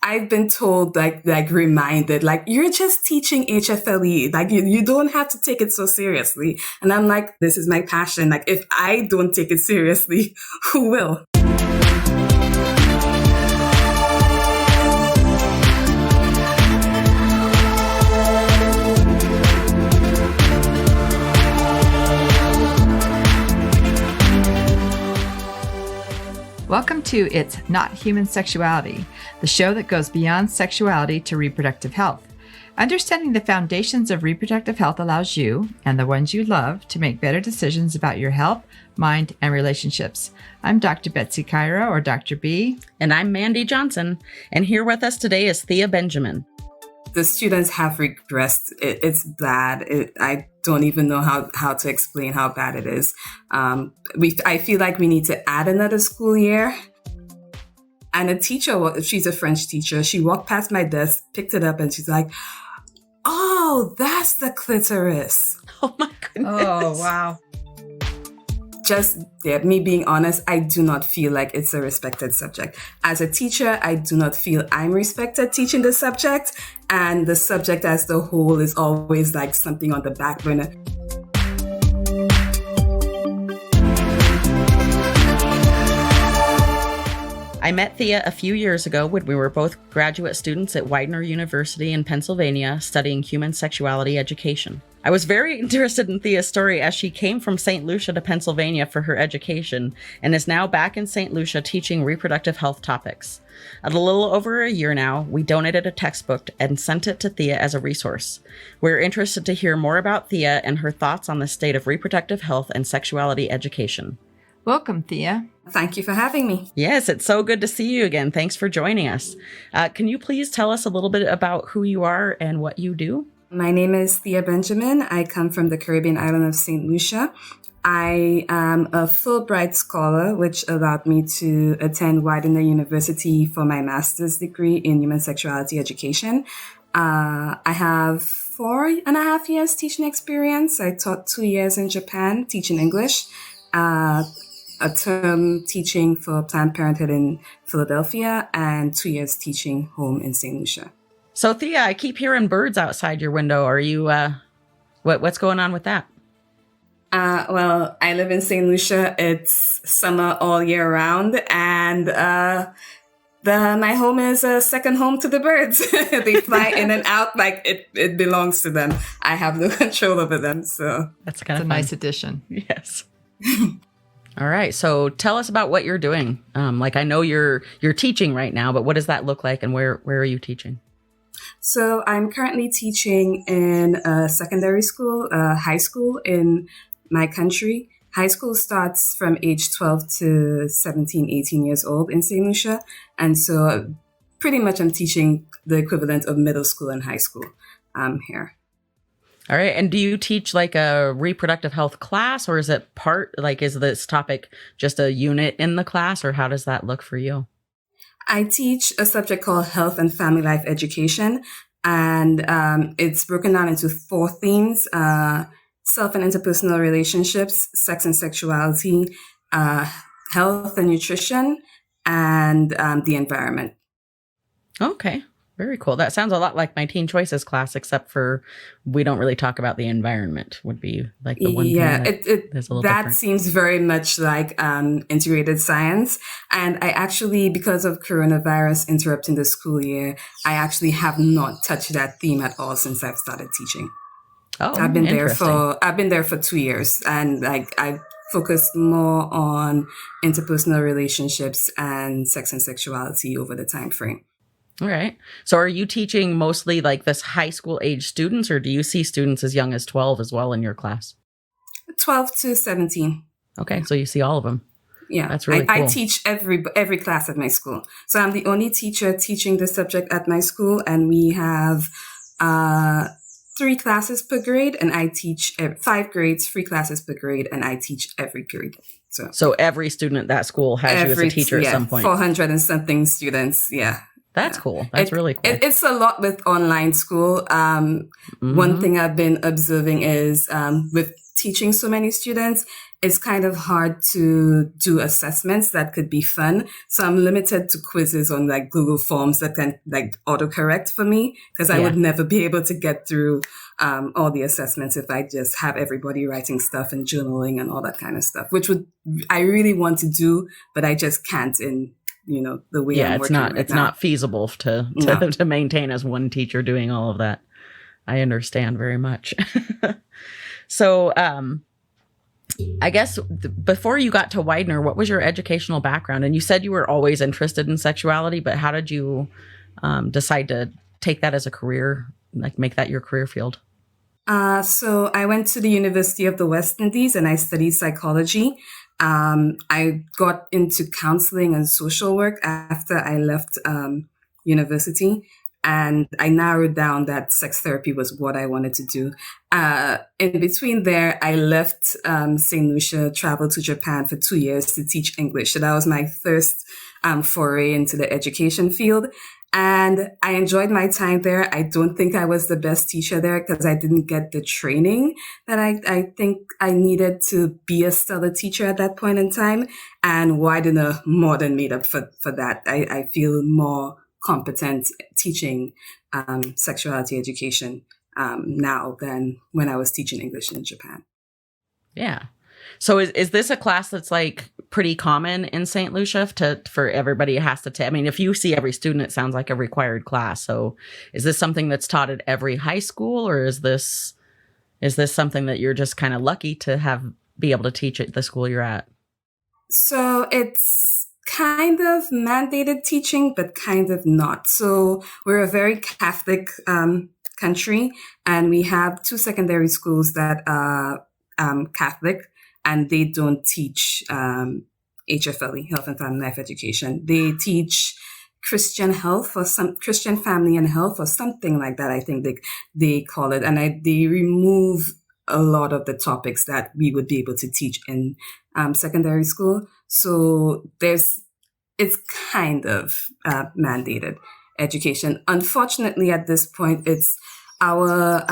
I've been told, reminded, like, you're just teaching HFLE. Like, you don't have to take it so seriously. And I'm like, this is my passion. Like, if I don't take it seriously, who will? Welcome to It's Not Human Sexuality, the show that goes beyond sexuality to reproductive health. Understanding the foundations of reproductive health allows you, and the ones you love, to make better decisions about your health, mind, and relationships. I'm Dr. Betsy Cairo, or Dr. B. And I'm Mandy Johnson. And here with us today is Thea Benjamin. The students have regressed. It's bad. I don't even know how to explain how bad it is. I feel like we need to add another school year. And a teacher, she's a French teacher, she walked past my desk, picked it up, and she's like, "Oh, that's the clitoris." Oh my goodness. Oh, wow. Just me being honest, I do not feel like it's a respected subject. As a teacher, I do not feel I'm respected teaching the subject. And the subject as the whole is always like something on the back burner. I met Thea a few years ago when we were both graduate students at Widener University in Pennsylvania studying human sexuality education. I was very interested in Thea's story as she came from Saint Lucia to Pennsylvania for her education and is now back in Saint Lucia teaching reproductive health topics. At a little over a year now, we donated a textbook and sent it to Thea as a resource. We're interested to hear more about Thea and her thoughts on the state of reproductive health and sexuality education. Welcome, Thea. Thank you for having me. Yes, it's so good to see you again. Thanks for joining us. Can you please tell us a little bit about who you are and what you do? My name is Thea Benjamin. I come from the Caribbean island of Saint Lucia. I am a Fulbright scholar, which allowed me to attend Widener University for my master's degree in human sexuality education. I have 4.5 years teaching experience. I taught 2 years in Japan teaching English, a term teaching for Planned Parenthood in Philadelphia, and 2 years teaching home in Saint Lucia. So Thea, I keep hearing birds outside your window. Are you, what's going on with that? Well, I live in Saint Lucia. It's summer all year round, and my home is a second home to the birds. They fly in and out like it belongs to them. I have no control over them, so That's kind of a nice addition. Yes. All right. So tell us about what you're doing. I know you're teaching right now, but what does that look like, and where are you teaching? So I'm currently teaching in a secondary school, high school in my country. High school starts from age 12 to 17, 18 years old in St. Lucia. And so pretty much I'm teaching the equivalent of middle school and high school here. All right. And do you teach like a reproductive health class, or is it is this topic just a unit in the class, or how does that look for you? I teach a subject called Health and Family Life Education, and it's broken down into 4 themes: self and interpersonal relationships, sex and sexuality, health and nutrition, and the environment. Okay. Very cool. That sounds a lot like my Teen Choices class, except for we don't really talk about the environment, would be like the one thing that's a little different. Seems very much like integrated science. And I actually, because of coronavirus interrupting the school year, I actually have not touched that theme at all since I've started teaching. Oh, I've been there for 2 years, and I focused more on interpersonal relationships and sex and sexuality over the time frame. All right. So are you teaching mostly like this high school age students, or do you see students as young as 12 as well in your class? 12 to 17. Okay. So you see all of them. Yeah. That's really cool. I teach every class at my school. So I'm the only teacher teaching the subject at my school, and we have 3 classes per grade, and I teach 5 grades, 3 classes per grade, and I teach every grade. So every student at that school has you as a teacher at some point. 400 and something students. Yeah. That's cool. That's really cool. It's a lot with online school. One thing I've been observing is with teaching so many students, it's kind of hard to do assessments that could be fun. So I'm limited to quizzes on like Google Forms that can like autocorrect for me, because I would never be able to get through all the assessments if I just have everybody writing stuff and journaling and all that kind of stuff, which I really want to do, but I just can't in, the way I'm working right now. It's not feasible to maintain as one teacher doing all of that. I understand very much. So, I guess before you got to Widener, what was your educational background? And you said you were always interested in sexuality, but how did you decide to take that as a career, like make that your career field? So I went to the University of the West Indies and I studied psychology. I got into counseling and social work after I left university. And I narrowed down that sex therapy was what I wanted to do. In between there, I left Saint Lucia, traveled to Japan for 2 years to teach English. So that was my first foray into the education field. And I enjoyed my time there. I don't think I was the best teacher there because I didn't get the training that I think I needed to be a stellar teacher at that point in time. And Widener more than made up for that. I feel more competent teaching sexuality education now than when I was teaching English in Japan. Yeah. So is this a class that's like pretty common in St. Lucia for everybody has to take? I mean, if you see every student, it sounds like a required class. So is this something that's taught at every high school, or is this something that you're just kind of lucky to be able to teach at the school you're at? So it's kind of mandated teaching, but kind of not. So we're a very Catholic country, and we have 2 secondary schools that are Catholic, and they don't teach HFLE, Health and Family Life Education. They teach Christian health or some Christian family and health or something like that. I think they call it, and they remove a lot of the topics that we would be able to teach in secondary school. So it's kind of mandated education. Unfortunately, at this point, it's our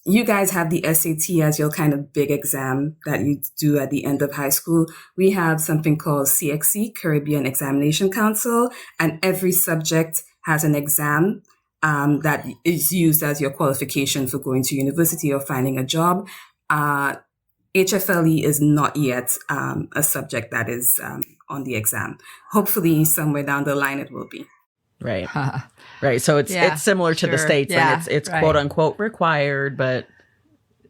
you guys have the SAT as your kind of big exam that you do at the end of high school. We have something called CXC, Caribbean Examination Council, and every subject has an exam that is used as your qualification for going to university or finding a job. HFLE is not yet a subject that is on the exam. Hopefully, somewhere down the line, it will be. Right. Right. So it's similar to the States. Yeah, and it's right. quote unquote required, but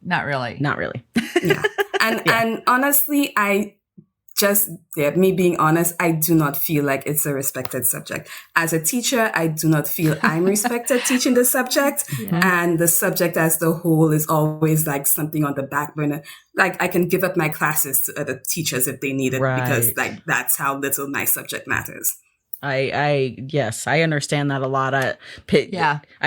not really. Not really. Yeah. And honestly, me being honest, I do not feel like it's a respected subject. As a teacher, I do not feel I'm respected teaching the subject. Yeah. And the subject as the whole is always like something on the back burner. Like I can give up my classes to other teachers if they need it, because like that's how little my subject matters. Yes, I understand that a lot. I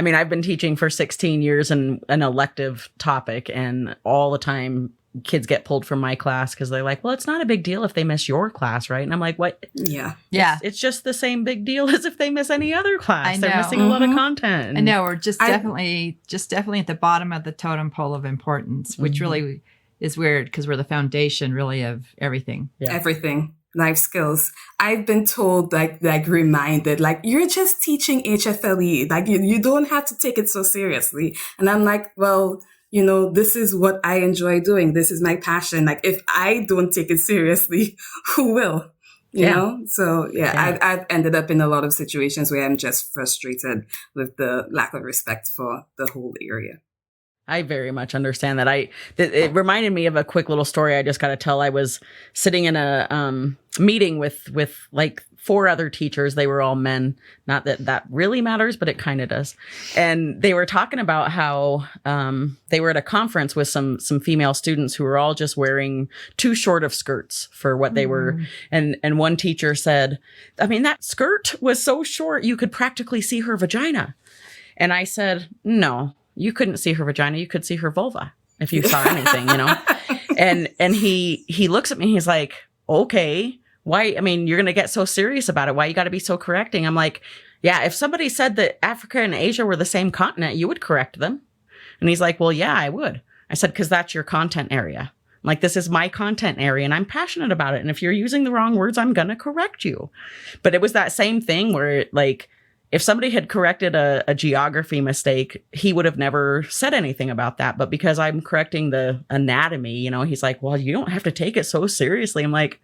mean, I've been teaching for 16 years in an elective topic, and all the time kids get pulled from my class because they're like, well, it's not a big deal if they miss your class, right? And I'm like, what? Yeah. It's just the same big deal as if they miss any other class. They're missing a lot of content. I know. We're definitely at the bottom of the totem pole of importance, which really is weird because we're the foundation really of everything. Yeah. Everything. Life skills. I've been told, like reminded, like, you're just teaching HFLE. Like, you don't have to take it so seriously. And I'm like, well, this is what I enjoy doing. This is my passion. Like, if I don't take it seriously, who will? You know? So, I've ended up in a lot of situations where I'm just frustrated with the lack of respect for the whole area. I very much understand that. It reminded me of a quick little story I just got to tell. I was sitting in a meeting with like 4 other teachers. They were all men. Not that really matters, but it kind of does. And they were talking about how they were at a conference with some female students who were all just wearing too short of skirts for what they were. And one teacher said, I mean, that skirt was so short you could practically see her vagina. And I said, no. You couldn't see her vagina. You could see her vulva if you saw anything, And he looks at me. He's like, okay, why? I mean, you're going to get so serious about it. Why you got to be so correcting? I'm like, yeah, if somebody said that Africa and Asia were the same continent, you would correct them. And he's like, well, yeah, I would. I said, because that's your content area. Like, this is my content area and I'm passionate about it. And if you're using the wrong words, I'm going to correct you. But it was that same thing where, like, if somebody had corrected a geography mistake, he would have never said anything about that. But because I'm correcting the anatomy, you know, he's like, well, you don't have to take it so seriously. I'm like,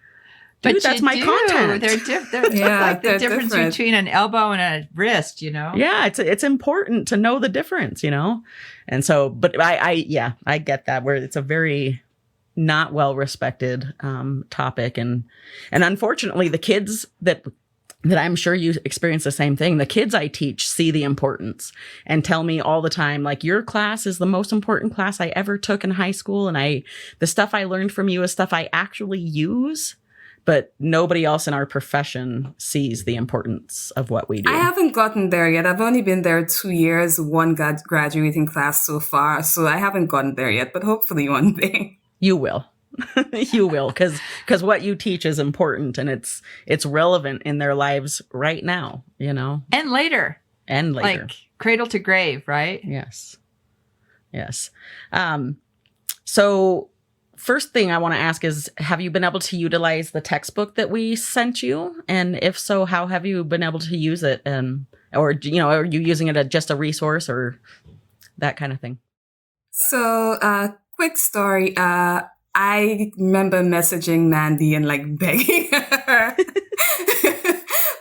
dude, but that's my content. They're Yeah, like the they're difference different. between an elbow and a wrist, you know? Yeah, it's important to know the difference, you know? And so, but I get that, where it's a very not well respected topic. And unfortunately, the kids that I'm sure you experience the same thing. The kids I teach see the importance and tell me all the time, like, your class is the most important class I ever took in high school. And the stuff I learned from you is stuff I actually use, but nobody else in our profession sees the importance of what we do. I haven't gotten there yet. I've only been there 2 years, one graduating class so far. So I haven't gotten there yet, but hopefully one day. You will. You will, because what you teach is important and it's relevant in their lives right now, you know? And later. Like cradle to grave, right? Yes. So first thing I want to ask is, have you been able to utilize the textbook that we sent you? And if so, how have you been able to use it? Or, you know, are you using it as just a resource or that kind of thing? So, quick story. I remember messaging Mandy and like begging her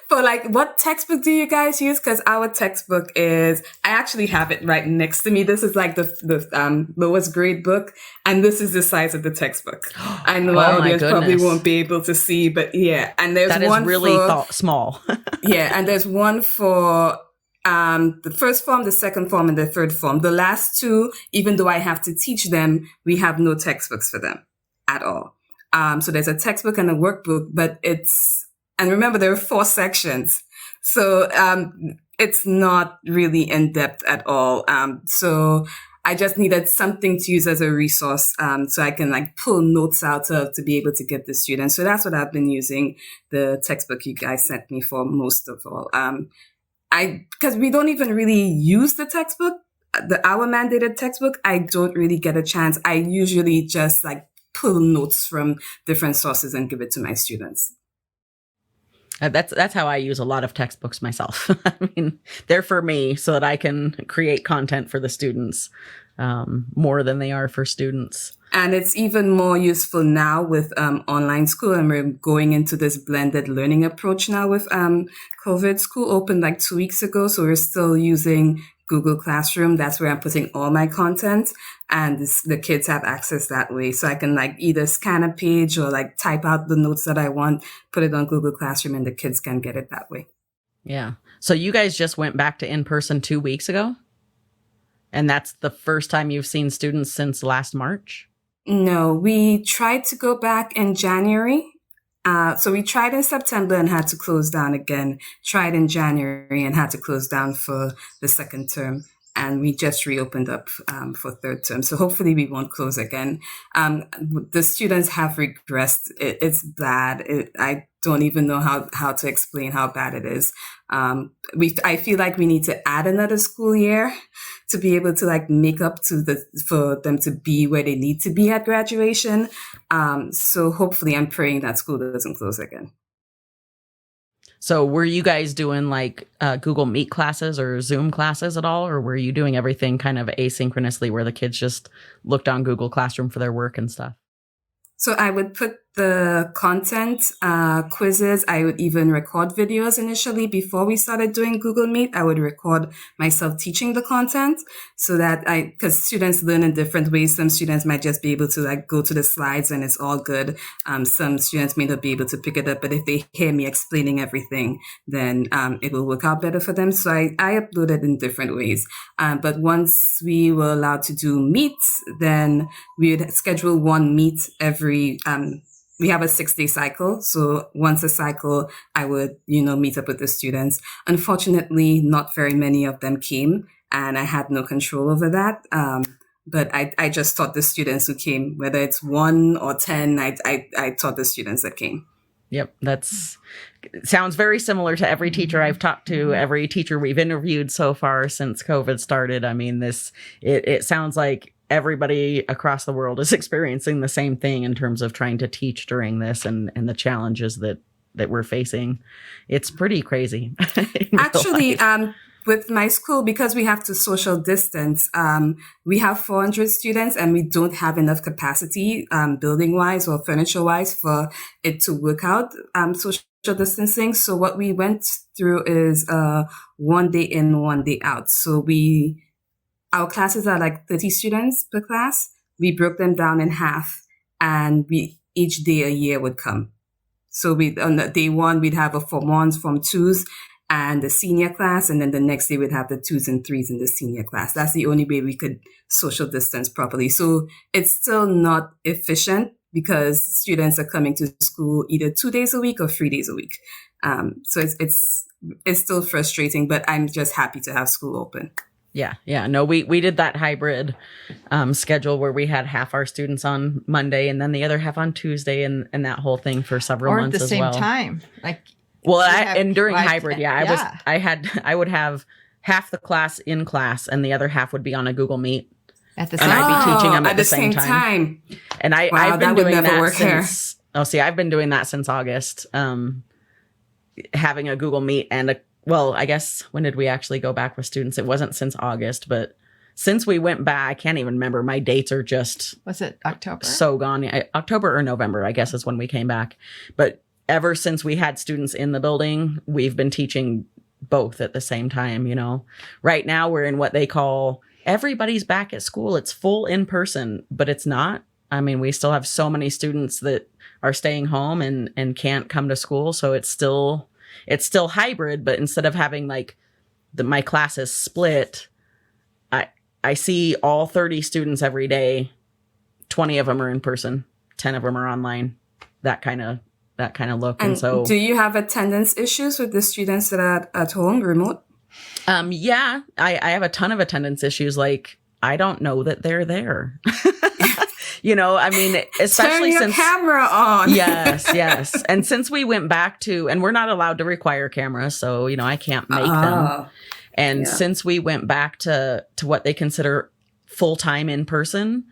for like, what textbook do you guys use? Because our textbook is, I actually have it right next to me. This is like the lowest grade book, and this is the size of the textbook. I know our audience probably won't be able to see, but yeah. And there's that one is really small. Yeah, and there's one for the first form, the second form, and the third form. The last two, even though I have to teach them, we have no textbooks for them at all. So there's a textbook and a workbook, but and remember, there are 4 sections. So it's not really in depth at all. So I just needed something to use as a resource, so I can like pull notes out of to be able to give the students. So that's what I've been using the textbook you guys sent me for most of all. Because we don't even really use the textbook, our mandated textbook, I don't really get a chance. I usually just like pull notes from different sources and give it to my students. That's how I use a lot of textbooks myself. I mean, they're for me so that I can create content for the students more than they are for students. And it's even more useful now with online school, and we're going into this blended learning approach now with COVID. School opened like 2 weeks ago, so we're still using Google Classroom. That's where I'm putting all my content, and the kids have access that way. So I can like either scan a page or like type out the notes that I want, put it on Google Classroom, and the kids can get it that way. Yeah. So you guys just went back to in-person 2 weeks ago? And that's the first time you've seen students since last March? No, we tried to go back in January. So we tried in September and had to close down again, tried in January and had to close down for the second term. And we just reopened up for third term. So hopefully we won't close again. The students have regressed. It's bad. I don't even know how to explain how bad it is. I feel like we need to add another school year to be able to like make up for them to be where they need to be at graduation. So hopefully I'm praying that school doesn't close again. So were you guys doing like Google Meet classes or Zoom classes at all? Or were you doing everything kind of asynchronously where the kids just looked on Google Classroom for their work and stuff? So I would put the content, quizzes. I would even record videos initially before we started doing Google Meet. I would record myself teaching the content so that because students learn in different ways. Some students might just be able to like go to the slides and it's all good. Some students may not be able to pick it up, but if they hear me explaining everything, then it will work out better for them. So I uploaded in different ways. But once we were allowed to do meets, then we would schedule one meet every we have a 6-day cycle. So once a cycle, I would, meet up with the students. Unfortunately, not very many of them came and I had no control over that. But I just taught the students who came, whether it's 1 or 10, I taught the students that came. Yep. Sounds very similar to every teacher I've talked to, every teacher we've interviewed so far since COVID started. I mean, it sounds like everybody across the world is experiencing the same thing in terms of trying to teach during this and the challenges that we're facing. It's pretty crazy. Actually, with my school, because we have to social distance, we have 400 students and we don't have enough capacity, building wise or furniture wise, for it to work out social distancing. So what we went through is 1 day in, 1 day out. So our classes are like 30 students per class. We broke them down in half, and each day a year would come. So on the day one, we'd have a Form 1s, Form 2s, and the senior class. And then the next day we'd have the 2s and 3s in the senior class. That's the only way we could social distance properly. So it's still not efficient because students are coming to school either 2 days a week or 3 days a week. So it's still frustrating, but I'm just happy to have school open. Yeah. No, we did that hybrid schedule where we had half our students on Monday and then the other half on Tuesday, and that whole thing for several months as well. Or at the same time. During hybrid, I would have half the class in class and the other half would be on a Google Meet. At the same time. And I'd be teaching them at the same time. And I've been doing that since, I've been doing that since August, having a Google Meet and I guess, when did we actually go back with students? It wasn't since August, but since we went back, I can't even remember. My dates are just... Was it October? So gone. October or November, I guess, is when we came back. But ever since we had students in the building, we've been teaching both at the same time, you know. Right now, we're in what they call everybody's back at school. It's full in person, but it's not. I mean, we still have so many students that are staying home and can't come to school. So it's still hybrid, but instead of having like my classes split, I see all 30 students every day. 20 of them are in person, 10 of them are online. That kind of look. And so, do you have attendance issues with the students that are at home, remote? Yeah, I have a ton of attendance issues. Like, I don't know that they're there. You know, I mean, especially Turn your camera on. Yes. And since we went back to, and we're not allowed to require cameras, so, you know, I can't make them. And since we went back to what they consider full-time in person,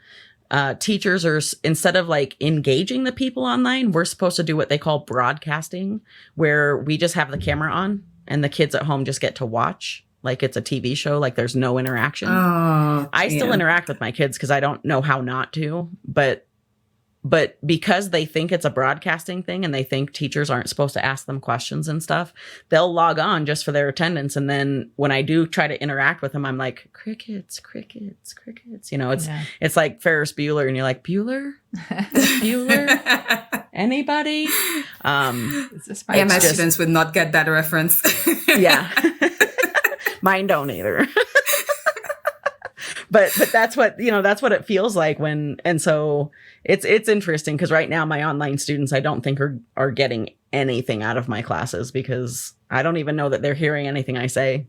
teachers are, instead of like engaging the people online, we're supposed to do what they call broadcasting, where we just have the camera on and the kids at home just get to watch. Like it's a TV show, like there's no interaction. I still interact with my kids because I don't know how not to, but because they think it's a broadcasting thing and they think teachers aren't supposed to ask them questions and stuff, they'll log on just for their attendance. And then when I do try to interact with them, I'm like, crickets. You know, it's like Ferris Bueller, and you're like, Bueller? Anybody? My students would not get that reference. Yeah. Mine don't either. But that's what it feels like and so it's interesting because right now my online students, I don't think are getting anything out of my classes because I don't even know that they're hearing anything I say,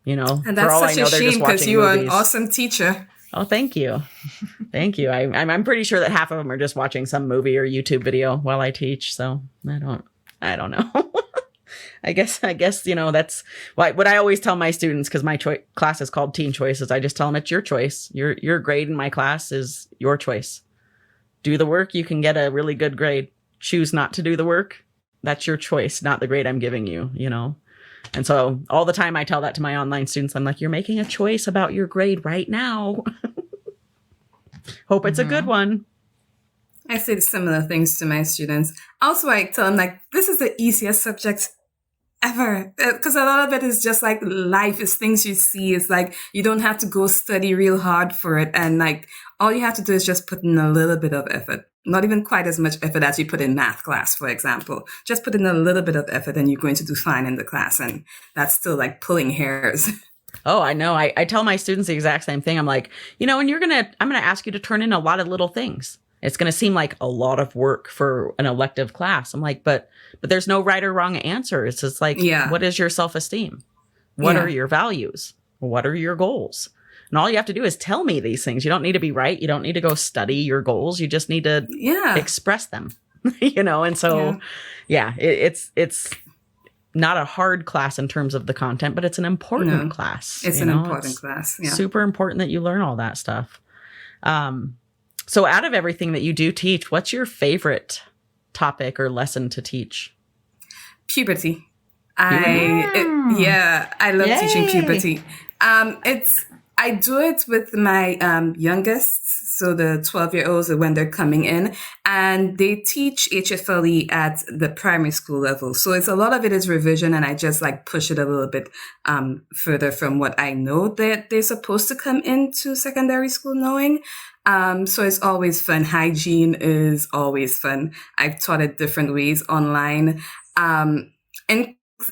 you know. And that's such a shame because you are an awesome teacher. Oh, thank you. Thank you. I'm pretty sure that half of them are just watching some movie or YouTube video while I teach. So I don't know. I guess, you know, that's what I always tell my students, because my class is called Teen Choices. I just tell them it's your choice. Your grade in my class is your choice. Do the work, you can get a really good grade. Choose not to do the work. That's your choice, not the grade I'm giving you, you know? And so all the time I tell that to my online students. I'm like, you're making a choice about your grade right now. Hope it's a good one. I say similar things to my students. Also, I tell them, like, this is the easiest subject ever, because a lot of it is just like life, is things you see. It's like you don't have to go study real hard for it, and like all you have to do is just put in a little bit of effort. Not even quite as much effort as you put in math class, for example. Just put in a little bit of effort and you're going to do fine in the class, and that's still like pulling hairs. Oh, I know. I tell my students the exact same thing. I'm like, you know, and I'm gonna ask you to turn in a lot of little things. It's going to seem like a lot of work for an elective class. I'm like, but there's no right or wrong answer. It's just like, what is your self-esteem? What are your values? What are your goals? And all you have to do is tell me these things. You don't need to be right. You don't need to go study your goals. You just need to express them, you know? And so, it's not a hard class in terms of the content, but it's an important class. It's an important class. Yeah. Super important that you learn all that stuff. So out of everything that you do teach, what's your favorite topic or lesson to teach? Puberty. I love Yay. teaching puberty. I do it with my youngest, so the 12-year-olds when they're coming in, and they teach HFLE at the primary school level. So it's a lot of it is revision, and I just like push it a little bit further from what I know that they're supposed to come into secondary school knowing. So it's always fun. Hygiene is always fun. I've taught it different ways online.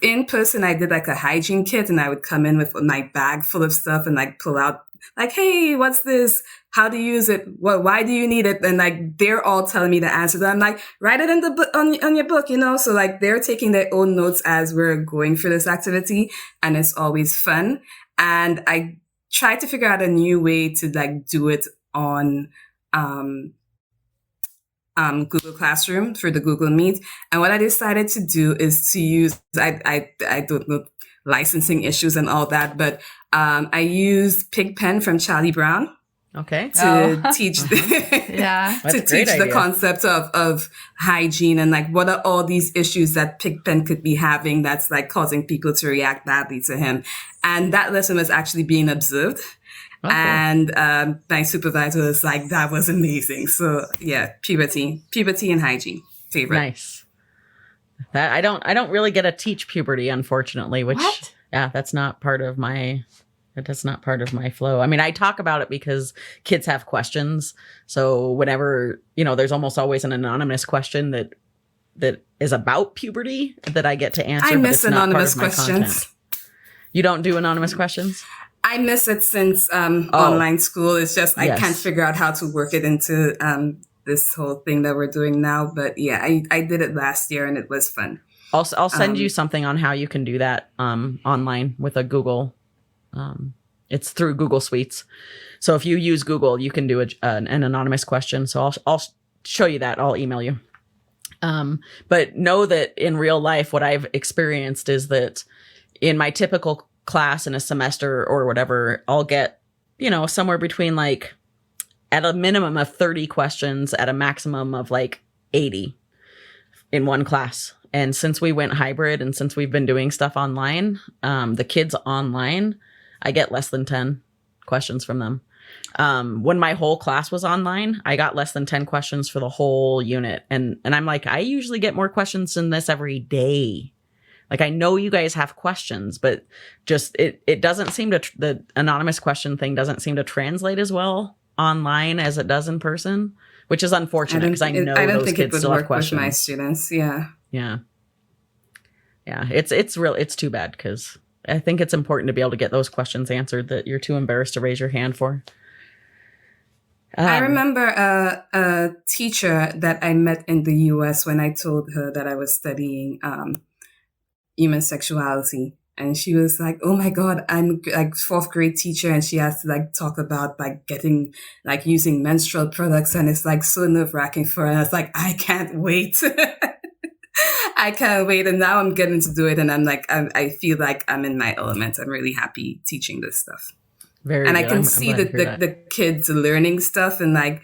In person, I did like a hygiene kit, and I would come in with my bag full of stuff and like pull out like, hey, what's this? How to use it? Why do you need it? And like, they're all telling me the answers. I'm like, write it in the book on your book, So like they're taking their own notes as we're going through this activity, and it's always fun. And I try to figure out a new way to like do it on, Google Classroom through the Google Meet. And what I decided to do is to use, I don't know, licensing issues and all that, but I used Pigpen from Charlie Brown. Okay. To teach Yeah. to teach the concept of hygiene and like what are all these issues that Pigpen could be having that's like causing people to react badly to him. And that lesson was actually being observed. Okay. And my supervisor was like, that was amazing. So yeah, puberty and hygiene. Favorite. Nice. That I don't really get to teach puberty, unfortunately, which that's not part of my flow. I mean, I talk about it because kids have questions. So whenever, there's almost always an anonymous question that is about puberty that I get to answer. I miss anonymous questions. Content. You don't do anonymous questions? I miss it since online school. It's just I can't figure out how to work it into this whole thing that we're doing now. But yeah, I did it last year and it was fun. I'll send you something on how you can do that online with a Google. It's through Google Suites. So if you use Google, you can do an anonymous question. So I'll show you that. I'll email you. But know that in real life, what I've experienced is that in my typical class in a semester or whatever, I'll get, somewhere between like at a minimum of 30 questions at a maximum of like 80 in one class. And since we went hybrid and since we've been doing stuff online, the kids online, I get less than 10 questions from them. When my whole class was online, I got less than 10 questions for the whole unit. And I'm like, I usually get more questions than this every day. Like, I know you guys have questions, but just it doesn't seem to, the anonymous question thing doesn't seem to translate as well online as it does in person, which is unfortunate because I know those kids still have questions. With my students, yeah. Yeah. Yeah, it's too bad because I think it's important to be able to get those questions answered that you're too embarrassed to raise your hand for. I remember a teacher that I met in the U.S. when I told her that I was studying human sexuality. And she was like, oh my God, I'm like fourth grade teacher. And she has to like talk about like getting, like using menstrual products. And it's like so nerve wracking for her. And I was like, I can't wait. I can't wait. And now I'm getting to do it. And I'm like, I feel like I'm in my element. I'm really happy teaching this stuff. Very and good. I can see the kids learning stuff. And like,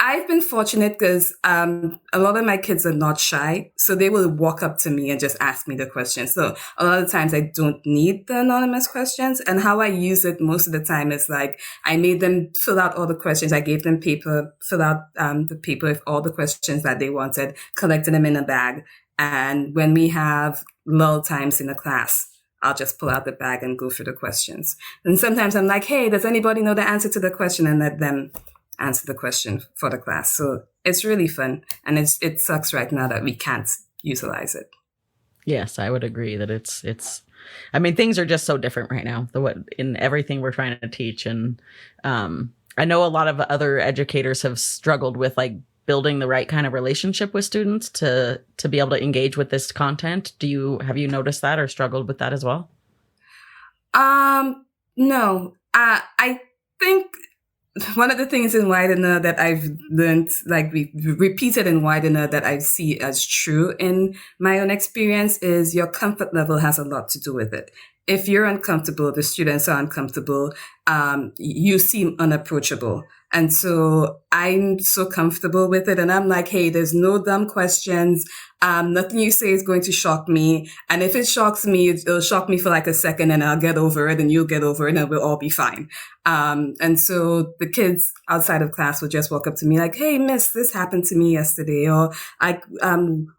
I've been fortunate because a lot of my kids are not shy. So they will walk up to me and just ask me the questions. So a lot of times I don't need the anonymous questions. And how I use it most of the time is like, I made them fill out all the questions. I gave them paper, fill out the paper with all the questions that they wanted, collected them in a bag. And when we have lull times in the class, I'll just pull out the bag and go through the questions. And sometimes I'm like, hey, does anybody know the answer to the question? And let them answer the question for the class. So it's really fun. And it sucks right now that we can't utilize it. Yes, I would agree that it's I mean, things are just so different right now, in everything we're trying to teach. And I know a lot of other educators have struggled with like building the right kind of relationship with students to be able to engage with this content. Have you noticed that or struggled with that as well? No. I think one of the things in Widener that I've learned, like we repeated in Widener that I see as true in my own experience is your comfort level has a lot to do with it. if you're uncomfortable, the students are uncomfortable, you seem unapproachable. And so I'm so comfortable with it. And I'm like, hey, there's no dumb questions. Nothing you say is going to shock me. And if it shocks me, it'll shock me for like a second and I'll get over it and you'll get over it and we'll all be fine. And so the kids outside of class would just walk up to me like, hey, miss, this happened to me yesterday. Or like,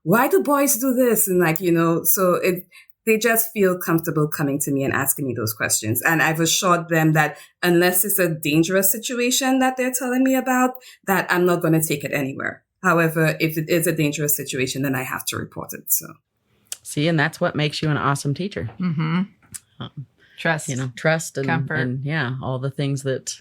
why do boys do this? And like, so they just feel comfortable coming to me and asking me those questions. And I've assured them that unless it's a dangerous situation that they're telling me about, that I'm not going to take it anywhere. However, if it is a dangerous situation, then I have to report it. So, see, and that's what makes you an awesome teacher. Mm-hmm. Trust, trust and comfort, and all the things that.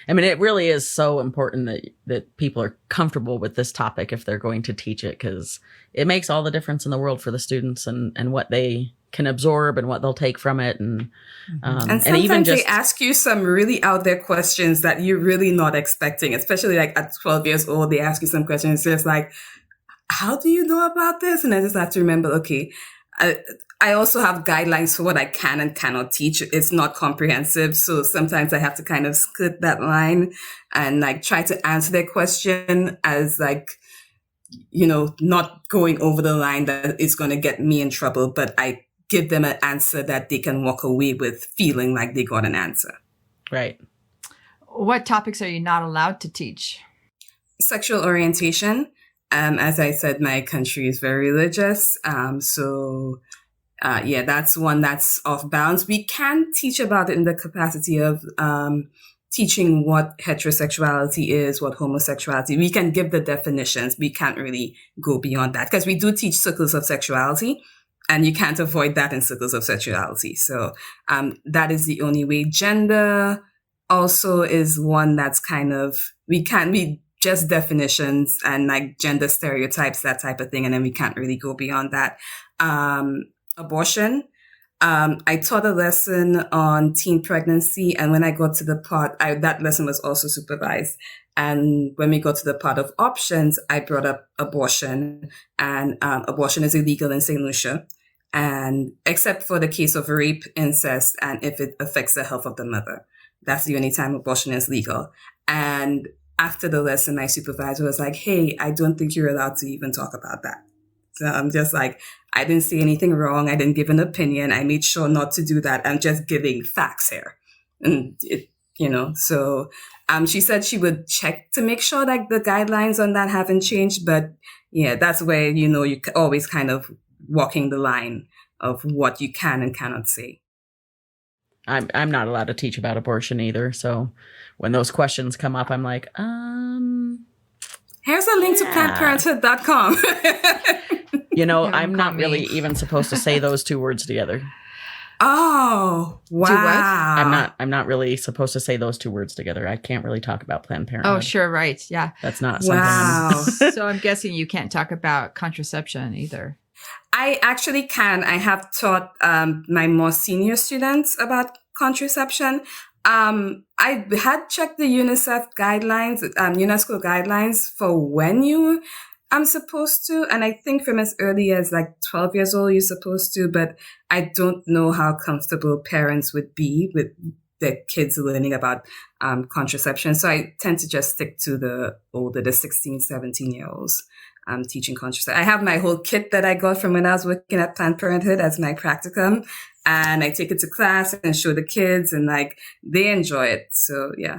I mean, it really is so important that people are comfortable with this topic if they're going to teach it, because it makes all the difference in the world for the students and what they can absorb and what they'll take from it. And sometimes even they ask you some really out there questions that you're really not expecting, especially like at 12 years old, they ask you some questions just like, how do you know about this? And I just have to remember, okay, I also have guidelines for what I can and cannot teach. It's not comprehensive. So sometimes I have to kind of skirt that line and like try to answer their question as like, not going over the line that is going to get me in trouble, but I give them an answer that they can walk away with feeling like they got an answer. Right. What topics are you not allowed to teach? Sexual orientation. As I said, my country is very religious. So that's one that's off bounds. We can teach about it in the capacity of teaching what heterosexuality is, what homosexuality. We can give the definitions. We can't really go beyond that because we do teach circles of sexuality. And you can't avoid that in circles of sexuality. So that is the only way. Gender also is one that's kind of, we just definitions and like gender stereotypes, that type of thing. And then we can't really go beyond that. Abortion. I taught a lesson on teen pregnancy. And when I got to the part, that lesson was also supervised. And when we got to the part of options, I brought up abortion, and abortion is illegal in Saint Lucia. And except for the case of rape, incest, and if it affects the health of the mother, that's the only time abortion is legal. And after the lesson, my supervisor was like, hey, I don't think you're allowed to even talk about that. So I'm just like, I didn't say anything wrong. I didn't give an opinion. I made sure not to do that. I'm just giving facts here. And so she said she would check to make sure like the guidelines on that haven't changed. But yeah, that's where, you're always kind of walking the line of what you can and cannot say. I'm not allowed to teach about abortion either. So when those questions come up, I'm like, here's a link to PlannedParenthood.com. I'm not really even supposed to say those two words together. Oh, wow. I'm not really supposed to say those two words together. I can't really talk about Planned Parenthood. Oh, sure. Right. Yeah. That's not something. Wow. So I'm guessing you can't talk about contraception either. I actually can. I have taught my more senior students about contraception. I had checked the UNICEF guidelines, UNESCO guidelines for when you supposed to. And I think from as early as like 12 years old, you're supposed to. But I don't know how comfortable parents would be with their kids learning about contraception. So I tend to just stick to the 16, 17-year-olds. Teaching contraception. I have my whole kit that I got from when I was working at Planned Parenthood as my practicum, and I take it to class and show the kids, and like they enjoy it. So yeah,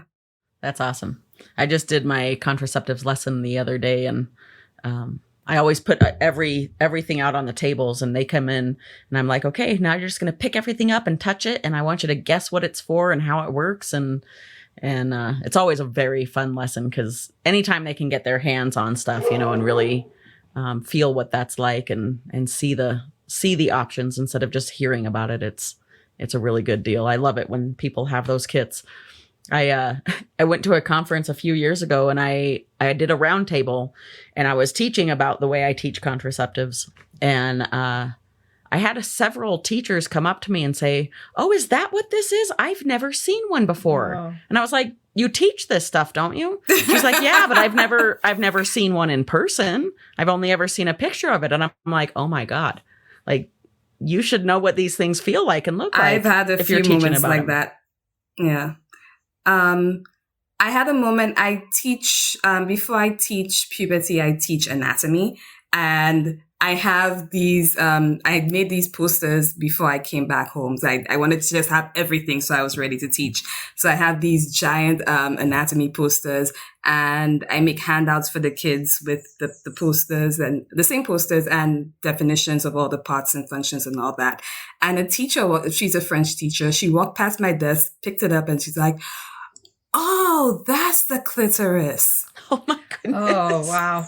that's awesome. I just did my contraceptives lesson the other day, and I always put everything out on the tables, and they come in, and I'm like, okay, now you're just going to pick everything up and touch it, and I want you to guess what it's for and how it works, and it's always a very fun lesson because anytime they can get their hands on stuff, and really feel what that's like and see the options instead of just hearing about it, it's a really good deal. I love it when people have those kits. I went to a conference a few years ago, and I did a round table, and I was teaching about the way I teach contraceptives, and I had several teachers come up to me and say, oh, is that what this is? I've never seen one before. Oh. And I was like, you teach this stuff, don't you? She's like, yeah, but I've never seen one in person. I've only ever seen a picture of it. And I'm like, oh my God, like you should know what these things feel like and look like. I've had a few moments like that. Yeah. I had a moment, I teach, before I teach puberty, I teach anatomy. And I have these, I made these posters before I came back home. So I wanted to just have everything. So I was ready to teach. So I have these giant, anatomy posters, and I make handouts for the kids with the posters and the same posters and definitions of all the parts and functions and all that. And a teacher, she's a French teacher. She walked past my desk, picked it up, and she's like, "Oh, that's the clitoris." Oh my goodness. Oh, wow.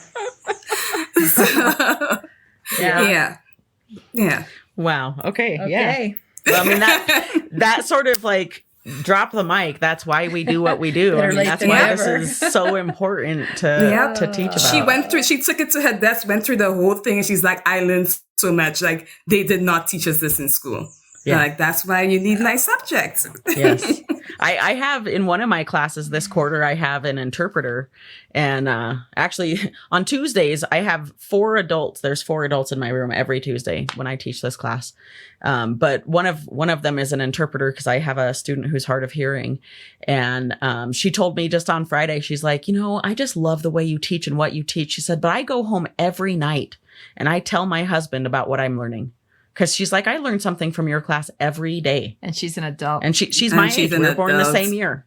Yeah. Wow. Okay. Okay. Yeah. Well, I mean, that sort of like drop the mic. That's why we do what we do. I mean, that's why this is so important to teach about. She took it to her desk, went through the whole thing, and she's like, "I learned so much. Like, they did not teach us this in school." Yeah. Like, that's why you need nice subjects. Yes. I have in one of my classes this quarter, I have an interpreter. And actually on Tuesdays, I have 4 adults. There's 4 adults in my room every Tuesday when I teach this class. But one of them is an interpreter because I have a student who's hard of hearing. And she told me just on Friday, she's like, I just love the way you teach and what you teach. She said, but I go home every night and I tell my husband about what I'm learning. Because she's like, I learned something from your class every day. And she's an adult. And she's my age. We were born the same year,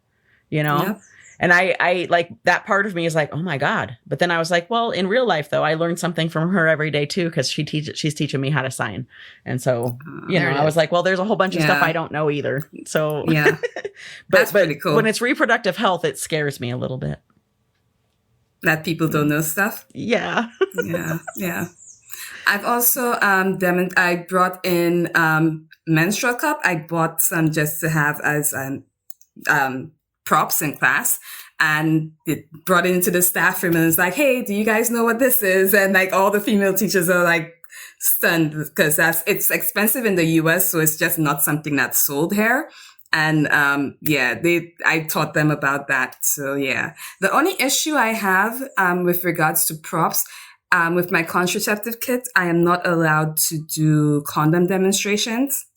Yep. And I like that part of me is like, oh my God. But then I was like, well, in real life though, I learned something from her every day too, because she's teaching me how to sign. And so, I was like, well, there's a whole bunch of stuff I don't know either. So yeah, that's pretty cool. When it's reproductive health, it scares me a little bit. That people don't know stuff? Yeah. Yeah. I've also, I brought in, menstrual cup. I bought some just to have as, props in class, and it brought it into the staff room and it's like, "Hey, do you guys know what this is?" And like all the female teachers are like stunned because it's expensive in the US. So it's just not something that's sold here. And, I taught them about that. So yeah, the only issue I have, with regards to props, with my contraceptive kit, I am not allowed to do condom demonstrations.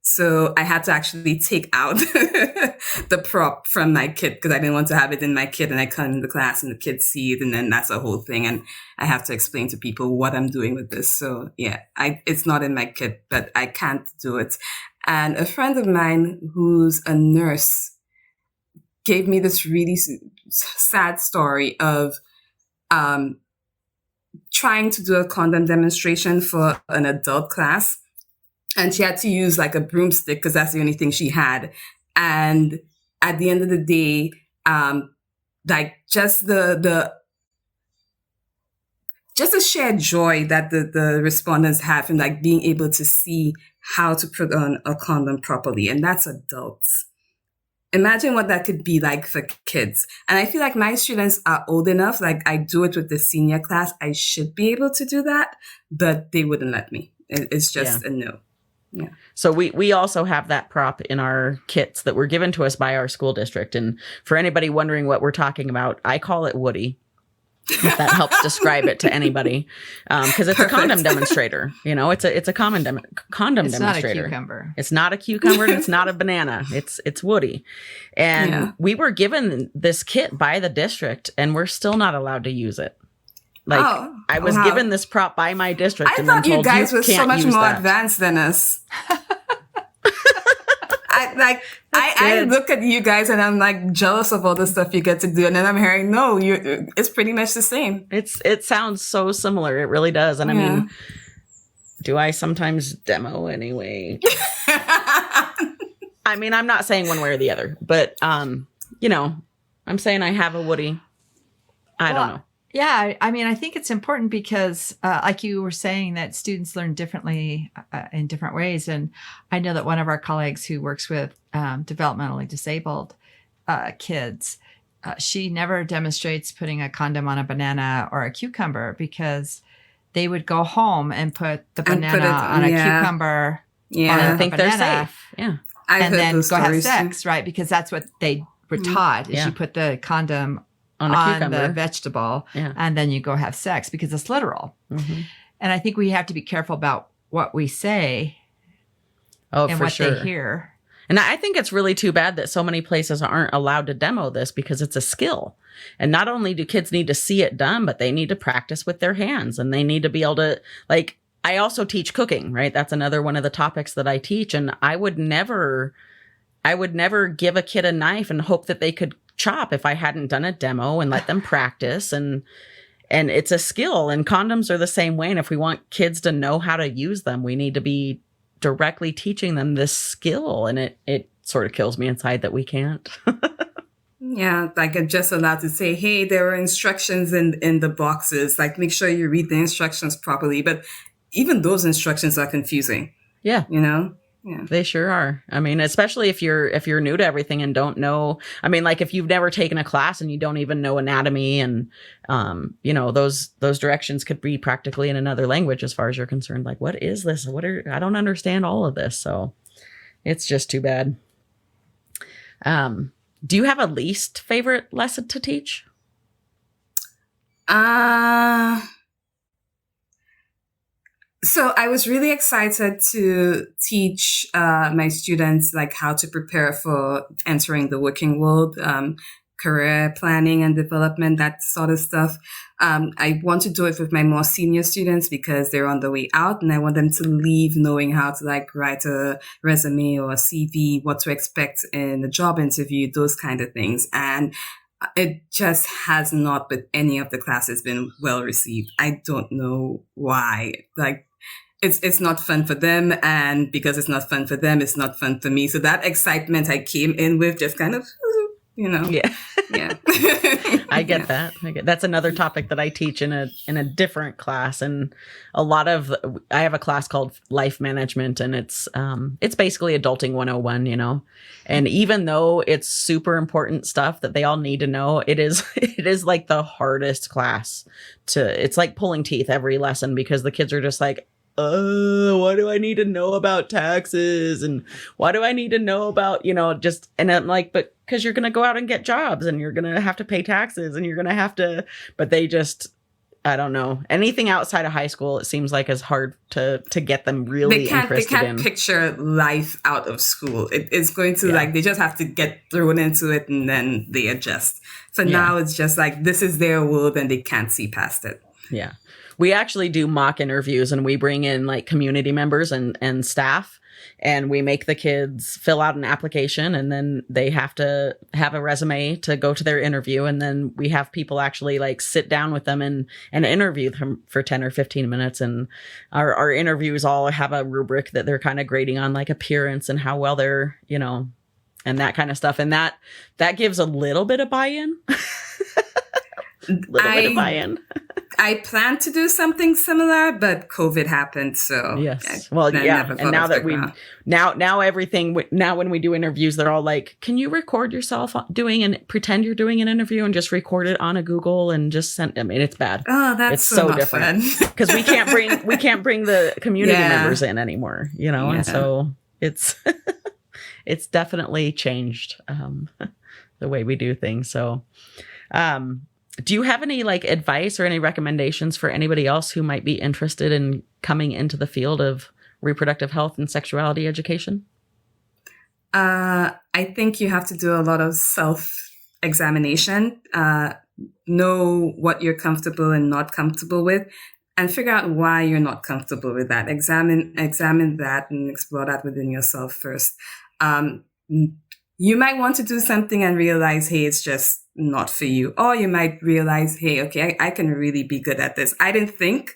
So I had to actually take out the prop from my kit because I didn't want to have it in my kit, and I come in the class and the kids see it, and then that's a whole thing. And I have to explain to people what I'm doing with this. So yeah, it's not in my kit, but I can't do it. And a friend of mine who's a nurse gave me this really sad story of, trying to do a condom demonstration for an adult class. And she had to use like a broomstick because that's the only thing she had. And at the end of the day, like just the shared joy that the respondents have in like being able to see how to put on a condom properly. And that's adults. Imagine what that could be like for kids. And I feel like my students are old enough, like I do it with the senior class. I should be able to do that, but they wouldn't let me. It's just a no. Yeah. So we also have that prop in our kits that were given to us by our school district. And for anybody wondering what we're talking about, I call it Woody. If that helps describe it to anybody, because it's a condom demonstrator. It's a condom demonstrator. It's not a cucumber. It's not a cucumber. And it's not a banana. It's Woody, and we were given this kit by the district, and we're still not allowed to use it. I was given this prop by my district. I thought you guys were so much more advanced than us. I look at you guys and I'm like jealous of all the stuff you get to do, and then I'm hearing it's pretty much the same. It sounds so similar. It really does. And I mean, do I sometimes demo anyway? I mean, I'm not saying one way or the other, but I'm saying I have a Woody. I don't know. Yeah, I mean, I think it's important because, like you were saying, that students learn differently in different ways. And I know that one of our colleagues who works with developmentally disabled kids, she never demonstrates putting a condom on a banana or a cucumber because they would go home and put the banana on a cucumber. Yeah, I think they're safe. Yeah, and then go have sex, right? Because that's what they were taught. Is you put the condom on the vegetable, and then you go have sex because it's literal. Mm-hmm. And I think we have to be careful about what we say Oh, and for what sure. they hear. And I think it's really too bad that so many places aren't allowed to demo this because it's a skill. And not only do kids need to see it done, but they need to practice with their hands, and they need to be able to, like, I also teach cooking, right? That's another one of the topics that I teach. And I would never give a kid a knife and hope that they could chop if I hadn't done a demo and let them practice. And it's a skill, and condoms are the same way. And if we want kids to know how to use them, we need to be directly teaching them this skill. And it sort of kills me inside that we can't. Yeah, like I'm just allowed to say, hey, there are instructions in the boxes. Like, make sure you read the instructions properly. But even those instructions are confusing. Yeah. You know? Yeah. They sure are. I mean, especially if you're new to everything and don't know. I mean, like if you've never taken a class and you don't even know anatomy, and those directions could be practically in another language as far as you're concerned. Like, what is this? I don't understand all of this. So it's just too bad. Do you have a least favorite lesson to teach? So I was really excited to teach my students like how to prepare for entering the working world, career planning and development, that sort of stuff. I want to do it with my more senior students because they're on the way out, and I want them to leave knowing how to like write a resume or a CV, what to expect in a job interview, those kind of things. And it just has not, with any of the classes, been well received. I don't know why. Like, it's not fun for them, and because it's not fun for them, it's not fun for me. So that excitement I came in with just kind of, Yeah. Yeah. I get that. That's another topic that I teach in a different class. And I have a class called Life Management, and it's basically adulting 101, And even though it's super important stuff that they all need to know, it is like the hardest class it's like pulling teeth every lesson, because the kids are just like, why do I need to know about taxes? And why do I need to know about, and I'm like, but because you're going to go out and get jobs, and you're going to have to pay taxes, and you're going to have to, but they just, I don't know, anything outside of high school, it seems like is hard to get them really interested in. They can't picture life out of school. It's going to they just have to get thrown into it, and then they adjust. So now it's just like, this is their world, and they can't see past it. Yeah. We actually do mock interviews, and we bring in like community members and staff, and we make the kids fill out an application, and then they have to have a resume to go to their interview. And then we have people actually like sit down with them and interview them for 10 or 15 minutes. And our interviews all have a rubric that they're kind of grading on like appearance and how well they're, and that kind of stuff. And that gives a little bit of buy-in. I plan to do something similar, but COVID happened, so yes. And now that now everything, now when we do interviews, they're all like, "Can you record yourself pretend you're doing an interview and just record it on a Google and just send?" I mean, it's bad. Oh, that's so different because we can't bring the community members in anymore, and so it's it's definitely changed the way we do things. So. Do you have any like advice or any recommendations for anybody else who might be interested in coming into the field of reproductive health and sexuality education? I think you have to do a lot of self-examination, know what you're comfortable and not comfortable with, and figure out why you're not comfortable with that. Examine that and explore that within yourself first. You might want to do something and realize, hey, it's just not for you. Or you might realize, hey, okay, I can really be good at this. I didn't think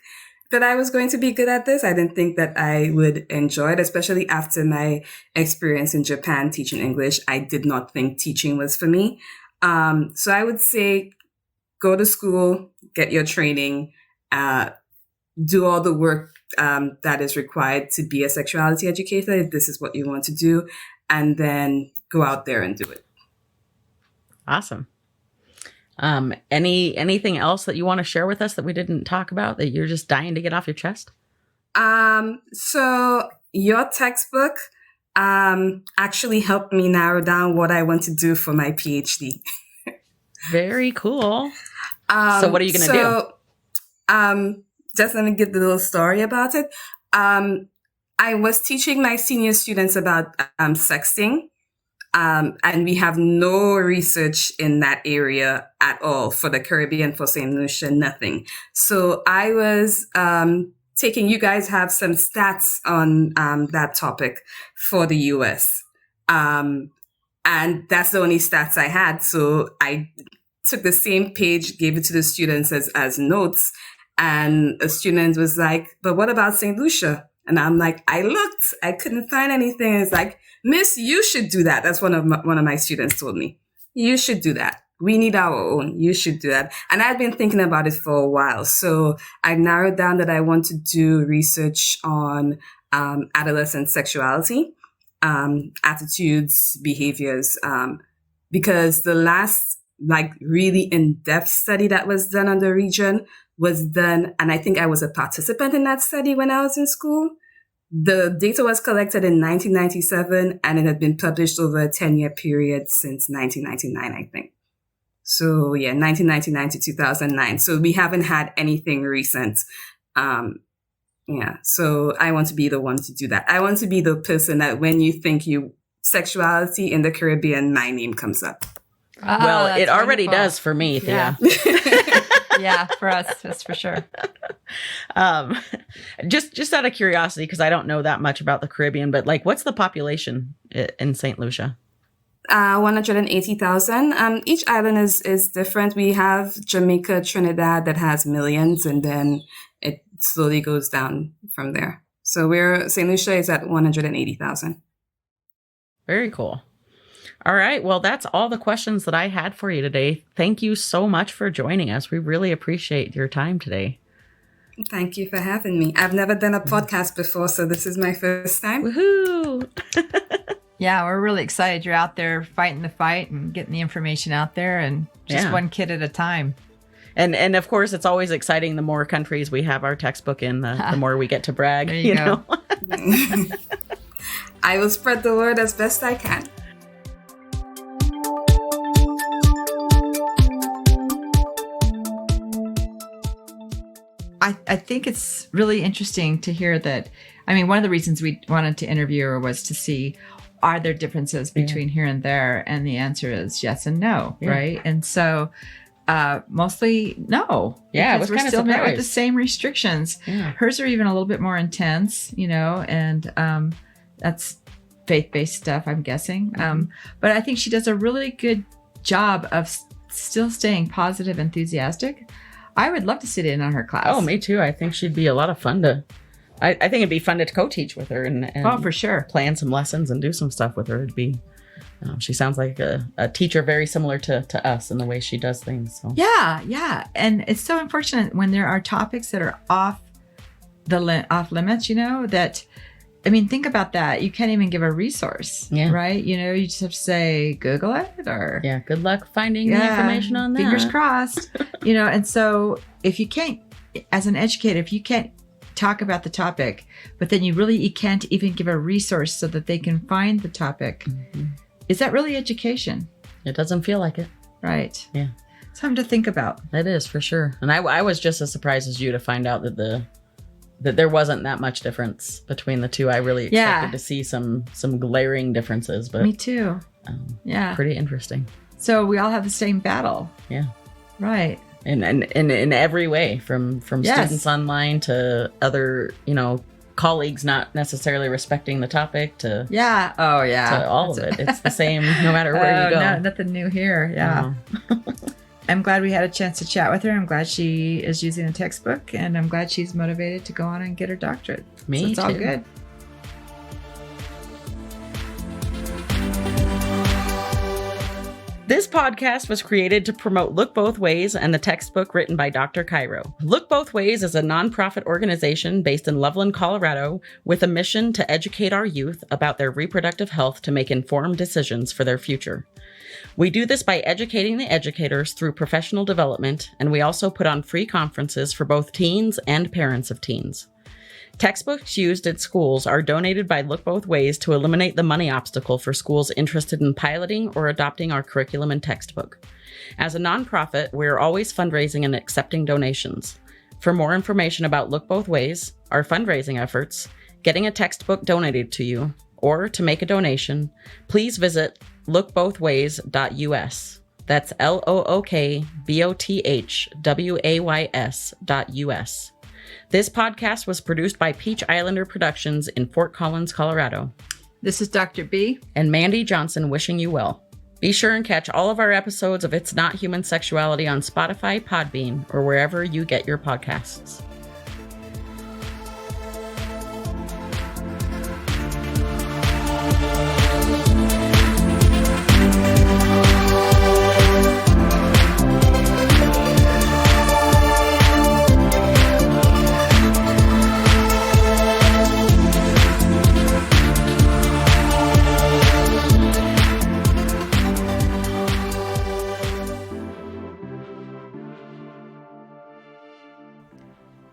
that I was going to be good at this. I didn't think that I would enjoy it, especially after my experience in Japan teaching English. I did not think teaching was for me. So I would say go to school, get your training, do all the work that is required to be a sexuality educator, if this is what you want to do, and then go out there and do it. Awesome. Anything else that you want to share with us that we didn't talk about that you're just dying to get off your chest? So your textbook actually helped me narrow down what I want to do for my PhD. Very cool. So what are you going to do? Just let me give the little story about it. I was teaching my senior students about sexting. And we have no research in that area at all for the Caribbean, for Saint Lucia, nothing. So I was you guys have some stats on that topic for the US. And that's the only stats I had. So I took the same page, gave it to the students as notes. And a student was like, but what about St. Lucia? And I'm like, I looked, I couldn't find anything. It's like, Miss, you should do that. That's one of my students told me. You should do that. We need our own. You should do that. And I've been thinking about it for a while. So I narrowed down that I want to do research on adolescent sexuality, attitudes, behaviors, because the last really in-depth study that was done on the region was done, and I think I was a participant in that study when I was in school. The data was collected in 1997, and it had been published over a 10-year period since 1999, I think. So yeah, 1999 to 2009. So we haven't had anything recent. So I want to be the one to do that. I want to be the person that when you think sexuality in the Caribbean, my name comes up. Well, it already wonderful. does for me, Thea. Yeah. Yeah, for us, that's for sure. Just out of curiosity, because I don't know that much about the Caribbean, but what's the population in St. Lucia? 180,000. Each island is different. We have Jamaica, Trinidad that has millions, and then it slowly goes down from there. So St. Lucia is at 180,000. Very cool. All right. Well, that's all the questions that I had for you today. Thank you so much for joining us. We really appreciate your time today. Thank you for having me. I've never done a podcast before, so this is my first time. Woohoo! Yeah, we're really excited you're out there fighting the fight and getting the information out there, and just one kid at a time. And of course, it's always exciting. The more countries we have our textbook in, the more we get to brag. There you go. Know? I will spread the word as best I can. I think it's really interesting to hear that. I mean, one of the reasons we wanted to interview her was to see, are there differences between here and there? And the answer is yes and no, right? And so mostly no. Yeah, because we're still met with the same restrictions. Yeah. Hers are even a little bit more intense, and that's faith-based stuff, I'm guessing. But I think she does a really good job of still staying positive, enthusiastic. I would love to sit in on her class. Oh, me too. I think she'd be a lot of fun to. I think it'd be fun to co-teach with her and for sure, plan some lessons and do some stuff with her. It'd be. She sounds like a teacher very similar to us in the way she does things. So. Yeah, and it's so unfortunate when there are topics that are off limits. That. I mean, think about that. You can't even give a resource, right? You just have to say, Google it or... Yeah, good luck finding the information on that. Fingers crossed. And so if you can't, as an educator, if you can't talk about the topic, but then you can't even give a resource so that they can find the topic, is that really education? It doesn't feel like it. Right. Yeah. Something to think about. It is, for sure. And I was just as surprised as you to find out that there wasn't that much difference between the two. I really expected to see some glaring differences, but me too. Pretty interesting. So we all have the same battle. Yeah. Right. And in every way, from students online to other, colleagues not necessarily respecting the topic to to all of it. It's the same no matter where you go. No, nothing new here. Yeah. I'm glad we had a chance to chat with her. I'm glad she is using a textbook, and I'm glad she's motivated to go on and get her doctorate. Me too. It's all good. This podcast was created to promote Look Both Ways and the textbook written by Dr. Cairo. Look Both Ways is a nonprofit organization based in Loveland, Colorado, with a mission to educate our youth about their reproductive health to make informed decisions for their future. We do this by educating the educators through professional development, and we also put on free conferences for both teens and parents of teens. Textbooks used at schools are donated by Look Both Ways to eliminate the money obstacle for schools interested in piloting or adopting our curriculum and textbook. As a nonprofit, we're always fundraising and accepting donations. For more information about Look Both Ways, our fundraising efforts, getting a textbook donated to you, or to make a donation, please visit lookbothways.us. That's lookbothways.us. This podcast was produced by Peach Islander Productions in Fort Collins, Colorado. This is Dr. B. And Mandy Johnson wishing you well. Be sure and catch all of our episodes of It's Not Human Sexuality on Spotify, Podbean, or wherever you get your podcasts.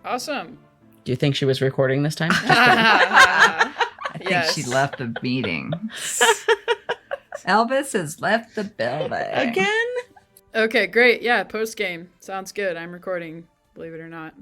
Awesome. Do you think she was recording this time? I think she left the meeting. Elvis has left the building. Again? Okay, great. Yeah, post game. Sounds good. I'm recording, believe it or not.